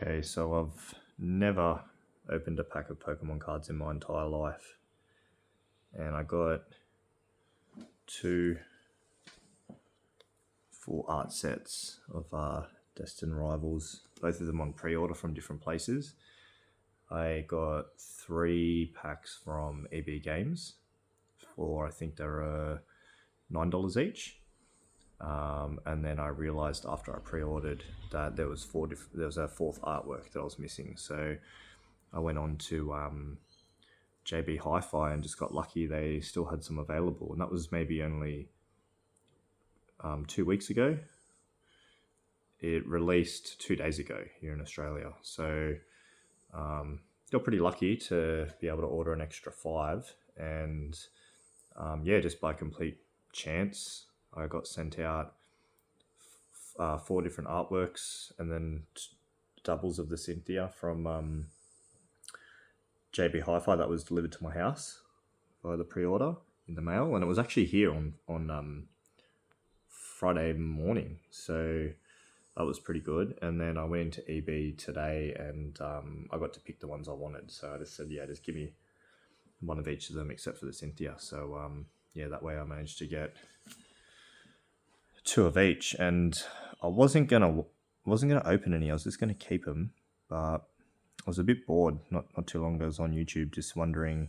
Okay, so I've never opened a pack of Pokemon cards in my entire life. And I got 2 full art sets of Destined rivals, both of them on pre-order from different places. I got 3 packs from EB Games for, I think they're $9 each. And then I realized after I pre-ordered that there was there was a 4th artwork that I was missing. So I went on to JB Hi-Fi and just got lucky. They still had some available, and that was maybe only 2 weeks ago. It released 2 days ago here in Australia. So got pretty lucky to be able to order an extra 5. And yeah, just by complete chance, I got sent out 4 different artworks and then doubles of the Cynthia from JB Hi-Fi that was delivered to my house via the pre-order in the mail, and it was actually here on Friday morning, so that was pretty good. And then I went into EB today, and I got to pick the ones I wanted. So I just said, yeah, just give me one of each of them except for the Cynthia. So yeah, that way I managed to get 2 of each, and I wasn't gonna open any. I was just gonna keep them, but I was a bit bored not too long ago. I was on YouTube just wondering,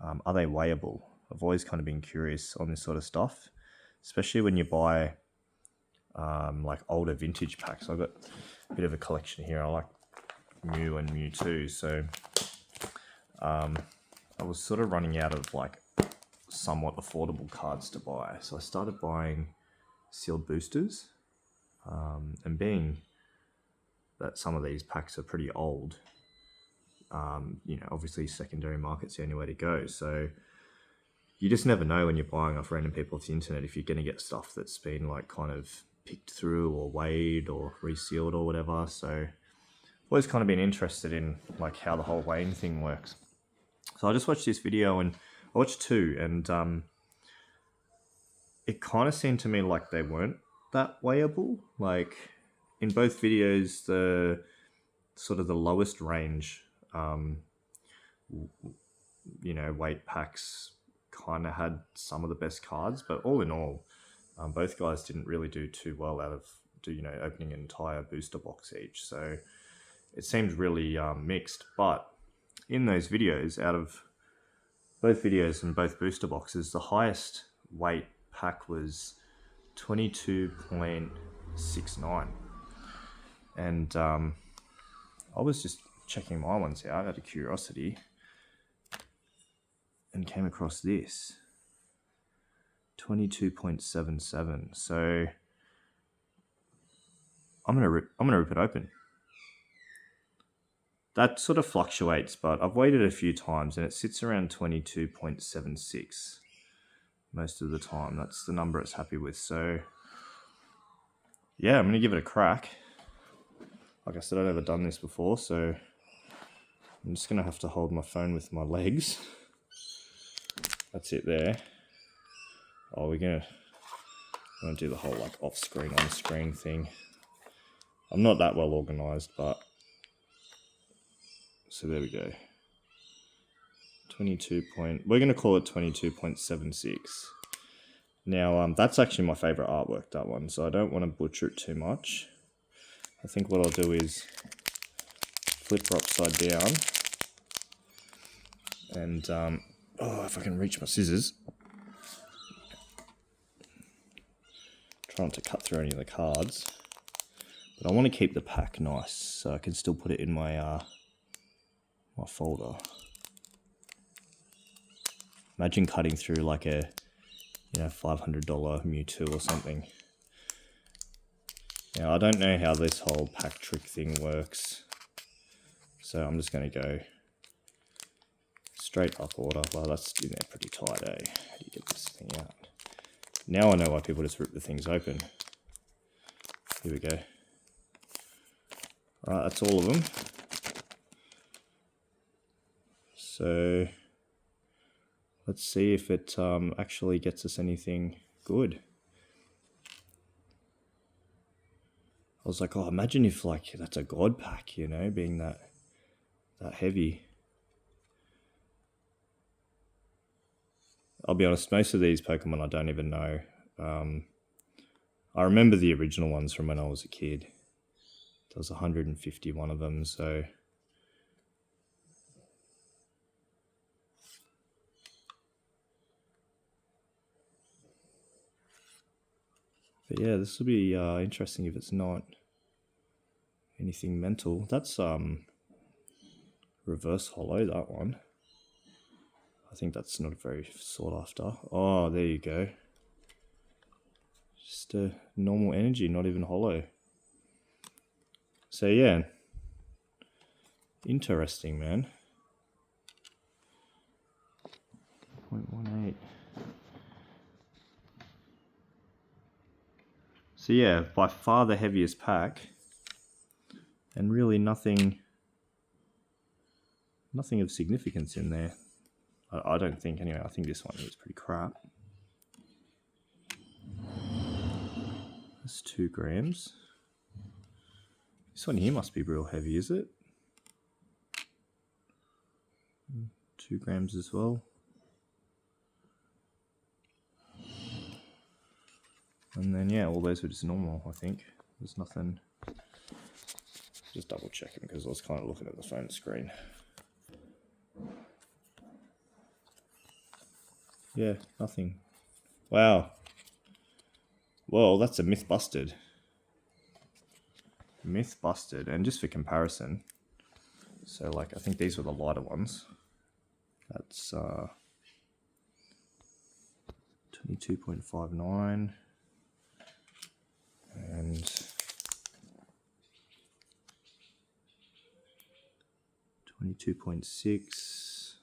are they weighable? I've always kind of been curious on this sort of stuff, especially when you buy like older vintage packs. I've got a bit of a collection here. I like Mew and Mewtwo, so I was sort of running out of like somewhat affordable cards to buy. So I started buying sealed boosters, and being that some of these packs are pretty old, you know, obviously secondary market's the only way to go. So you just never know when you're buying off random people off the internet if you're going to get stuff that's been like kind of picked through or weighed or resealed or whatever. So I've always kind of been interested in like how the whole weighing thing works. So I just watched this video, and I watched 2, and it kind of seemed to me like they weren't that weighable. Like in both videos, the sort of the lowest range, you know, weight packs kind of had some of the best cards, but all in all, both guys didn't really do too well out of opening an entire booster box each. So it seemed really mixed. But in those videos, out of both videos and both booster boxes, the highest weight pack was 22.69, and I was just checking my ones out out of curiosity and came across this 22.77. So I'm gonna rip it open. That sort of fluctuates, but I've weighed it a few times and it sits around 22.76 most of the time. That's the number it's happy with. So yeah, I'm gonna give it a crack. Like I said, I've never done this before, so I'm just gonna have to hold my phone with my legs. That's it there. Oh, we're gonna do the whole like off-screen, on-screen thing. I'm not that well organized, but so there we go. We're gonna call it 22.76. Now, that's actually my favorite artwork, that one, so I don't want to butcher it too much. I think what I'll do is flip her upside down, and oh, if I can reach my scissors, try not to cut through any of the cards, but I want to keep the pack nice so I can still put it in my my folder. Imagine cutting through like a $500 Mewtwo or something. Now I don't know how this whole pack trick thing works, so I'm just going to go straight up order. Well, that's in there pretty tight, eh? How do you get this thing out? Now I know why people just rip the things open. Here we go. Alright, that's all of them. So let's see if it actually gets us anything good. I was like, oh, imagine if like that's a god pack, you know, being that heavy. I'll be honest, most of these Pokemon I don't even know. I remember the original ones from when I was a kid. There was 151 of them, so... But yeah, this will be interesting if it's not anything mental. That's reverse hollow, that one. I think that's not very sought after. Oh, there you go. Just a normal energy, not even hollow. So yeah, interesting, man. 0.18. So yeah, by far the heaviest pack, and really nothing of significance in there. I don't think, anyway. I think this one is pretty crap. That's 2 grams. This one here must be real heavy, is it? 2 grams as well. And then, yeah, all those are just normal, I think. There's nothing... Just double checking because I was kind of looking at the phone screen. Yeah, nothing. Wow. Well, that's a myth busted. Myth busted. And just for comparison, so like I think these were the lighter ones. That's 22.59 and 22.6.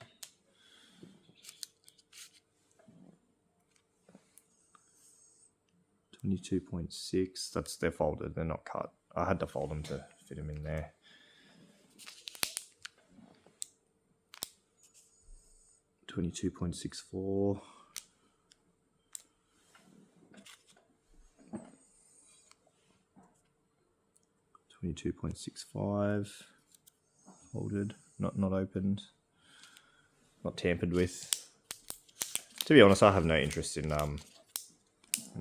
22.6. That's, they're folded, they're not cut. I had to fold them to fit them in there. 22.64. 22.65. Folded, not opened, not tampered with. To be honest, I have no interest in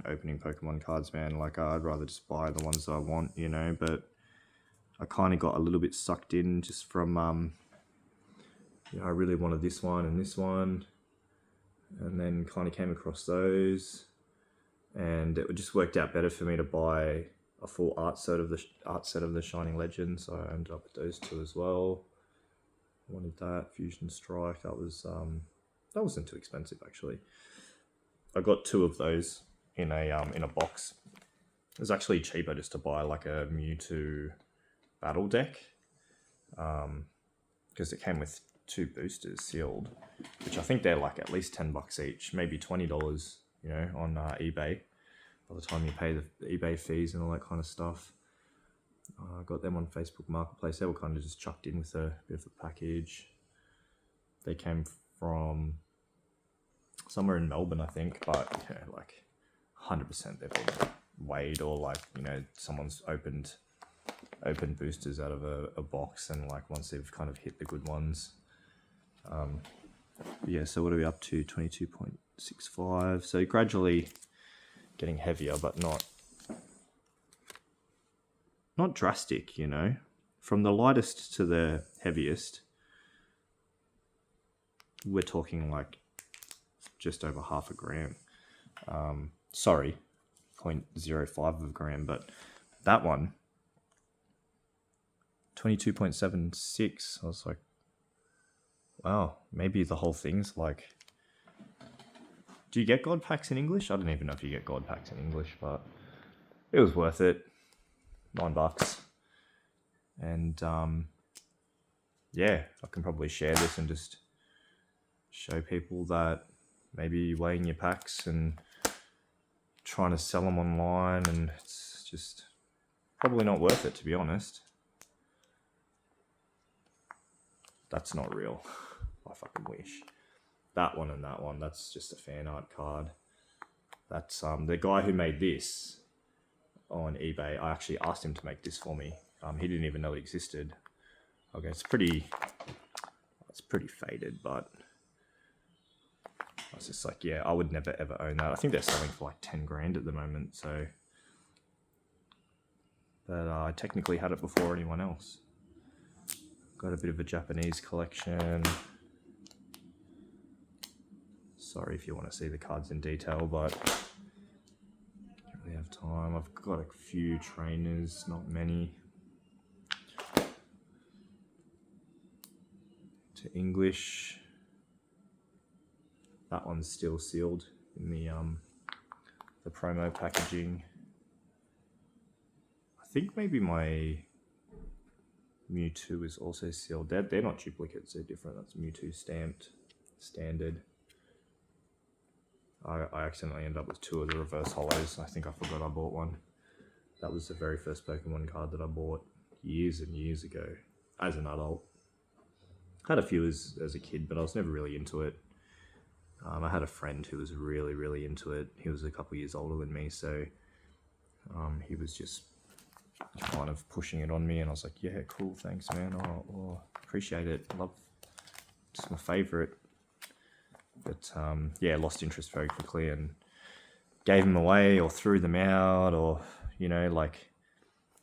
opening Pokemon cards, man. Like, I'd rather just buy the ones that I want, you know, but I kind of got a little bit sucked in just from, you know, I really wanted this one, and then kind of came across those, and it just worked out better for me to buy a full art set of the Shining Legend, so I ended up with those 2 as well. I wanted that. Fusion Strike, that wasn't too expensive, actually. I got 2 of those in a box. It was actually cheaper just to buy like a Mewtwo battle deck, because it came with 2 boosters sealed, which I think they're like at least $10 each, maybe $20, you know, on eBay. By the time you pay the eBay fees and all that kind of stuff. I got them on Facebook Marketplace. They were kind of just chucked in with a bit of a package. They came from somewhere in Melbourne, I think, but you know, like 100% they've been weighed, or like, you know, someone's opened boosters out of a box, and like once they've kind of hit the good ones. Yeah, so what are we up to? 22.65. So gradually getting heavier, but not drastic, you know. From the lightest to the heaviest, we're talking like just over half a gram. Sorry, 0.05 of a gram, but that one, 22.76. I was like, wow, maybe the whole thing's like... Do you get God packs in English? I don't even know if you get God packs in English, but it was worth it. $9. And yeah, I can probably share this and just show people that maybe weighing your packs and trying to sell them online, and it's just probably not worth it, to be honest. That's not real. I fucking wish. That one and that one, that's just a fan art card. That's the guy who made this on eBay. I actually asked him to make this for me. He didn't even know it existed. Okay, it's pretty faded, but I was just like, yeah, I would never ever own that. I think they're selling for like 10 grand at the moment. So, but I technically had it before anyone else. Got a bit of a Japanese collection. Sorry if you want to see the cards in detail, but don't really have time. I've got a few trainers, not many. To English. That one's still sealed in the promo packaging. I think maybe my Mewtwo is also sealed. They're not duplicates, they're different. That's Mewtwo stamped, standard. I accidentally ended up with 2 of the reverse hollows. I think I forgot I bought one. That was the very first Pokemon card that I bought years and years ago as an adult. Had a few as a kid, but I was never really into it. I had a friend who was really, really into it. He was a couple years older than me, so he was just kind of pushing it on me, and I was like, yeah, cool, thanks, man. Oh, appreciate it. Love, it's my favorite. But yeah, lost interest very quickly and gave them away or threw them out, or, you know, like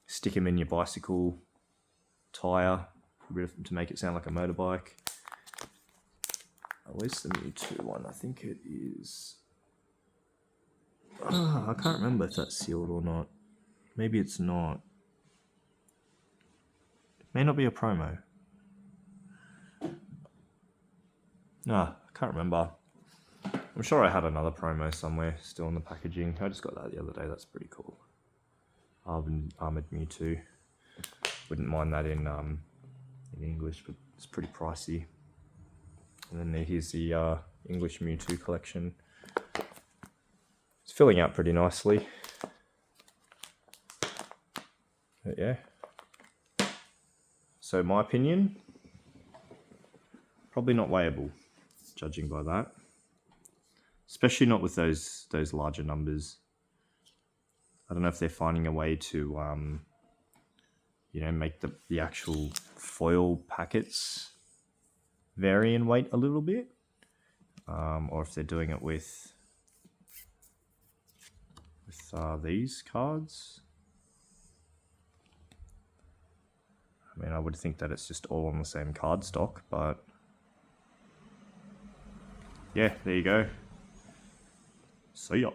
stick them in your bicycle tire to make it sound like a motorbike. Where's the Mewtwo one? I think it is... I can't remember if that's sealed or not. Maybe it's not. It may not be a promo. No, I can't remember. I'm sure I had another promo somewhere still in the packaging. I just got that the other day. That's pretty cool. Armored Mewtwo. Wouldn't mind that in English, but it's pretty pricey. And then here's the English Mewtwo collection. It's filling out pretty nicely. But yeah. So my opinion, probably not weighable, judging by that. Especially not with those larger numbers. I don't know if they're finding a way to you know, make the actual foil packets vary in weight a little bit, or if they're doing it with these cards. I mean, I would think that it's just all on the same card stock, but yeah, there you go. See ya.